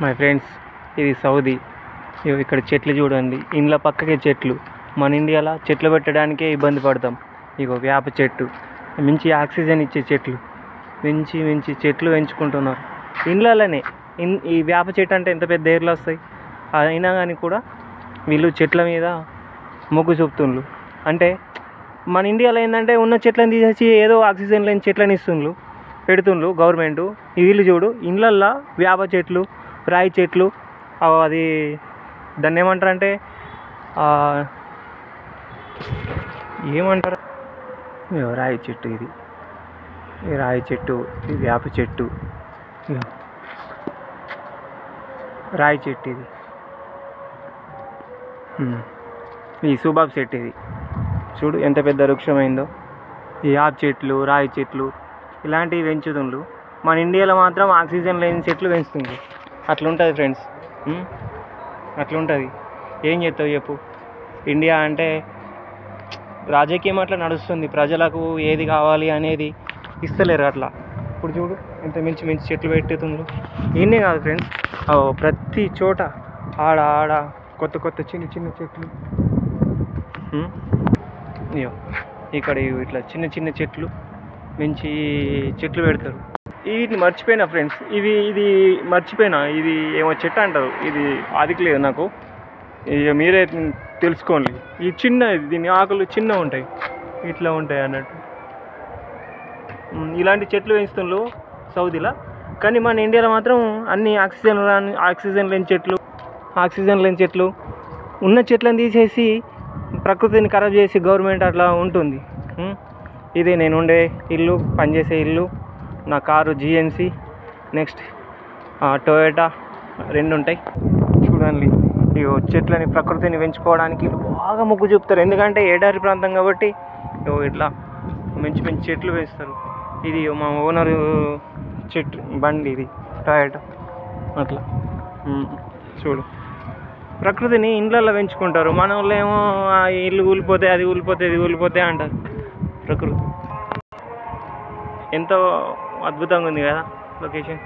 My friends, ఇది Saudi. ఇక్కడ చెట్లు చూడండి, ఇండ్ల పక్కకే చెట్లు. మన ఇండియాలో చెట్లు పెట్టడానికే ఇబ్బంది పడతాం. ఇగో వేప చెట్టు, మంచి ఆక్సిజన్ ఇచ్చే చెట్లు, మంచి చెట్లు పెంచుకుంటున్నారు ఇండ్లలోనే. ఈ వేప చెట్టు అంటే ఎంత పెద్ద ఏర్లు వస్తాయి, అయినా కానీ కూడా వీళ్ళు చెట్ల మీద మొగ్గు చూపుతుండ్రు. అంటే మన ఇండియాలో ఏంటంటే ఉన్న చెట్లను తీసేసి ఏదో ఆక్సిజన్ లేని చెట్లను పెడుతుండ్రు గవర్నమెంటు. వీళ్ళు చూడు, ఇండ్లల్లో వేప చెట్లు, రాయి చెట్లు, అది దాన్ని ఏమంటారు అంటే ఏమంటారు, రాయి చెట్టు, ఇది రాయి చెట్టు, ఇది వేప చెట్టు, రాయి చెట్టు, ఇది సుబాబ్ చెట్టు. ఇది చూడు ఎంత పెద్ద వృక్షమైందో. ఈ యాప్ చెట్లు, రాయి చెట్లు ఇలాంటివి పెంచుతుండ్రు. మన ఇండియాలో మాత్రం ఆక్సిజన్ లేని చెట్లు పెంచుతుంది. అట్లుంటుంది ఫ్రెండ్స్, అట్లుంటుంది. ఏం చేస్తావు చెప్పు. ఇండియా అంటే రాజకీయం అట్లా నడుస్తుంది, ప్రజలకు ఏది కావాలి అనేది ఇస్తలేరు అట్లా. ఇప్పుడు చూడు ఎంత మంచి చెట్లు పెట్టుతుండ్రు. ఇన్నే కాదు ఫ్రెండ్స్, ప్రతి చోట ఆడ కొత్త చిన్న చెట్లు. ఇక్కడ ఇట్లా చిన్న చెట్లు, మంచి చెట్లు పెడతారు. వీటిని మర్చిపోయినా ఫ్రెండ్స్, ఇది మర్చిపోయినా. ఇది ఏమో చెట్టు అంటారు, ఇది ఆదికలేదు నాకు, ఇక మీరే తెలుసుకోండి. ఈ దీని ఆకులు చిన్నగా ఉంటాయి, ఇట్లా ఉంటాయి అన్నట్టు. ఇలాంటి చెట్లు పెంచుతుండ్రు సౌదీలో. కానీ మన ఇండియాలో మాత్రం అన్ని ఆక్సిజన్ లేని చెట్లు, ఉన్న చెట్లను తీసేసి ప్రకృతిని ఖరాబ్ చేసి గవర్నమెంట్ అట్లా ఉంటుంది. ఇది నేను ఉండే ఇల్లు, పనిచేసే ఇల్లు, నా కారు జిఎన్సి, నెక్స్ట్ టొయోటా 2 ఉంటాయి. చూడండి, ఈ చెట్లని, ప్రకృతిని పెంచుకోవడానికి బాగా మొగ్గు చూపుతారు. ఎందుకంటే ఏడారి ప్రాంతం కాబట్టి ఇట్లా మంచి చెట్లు పెంచుతారు. ఇది మా ఓనరు చెట్టు బండి, ఇది టొయోటా. అట్లా చూడు, ప్రకృతిని ఇండ్లల్లో పెంచుకుంటారు. మన వాళ్ళు ఏమో ఇల్లు కూలిపోతే, అది కూలిపోతే అంటారు. ప్రకృతి ఎంతో అద్భుతంగా ఉంది కదా లొకేషన్.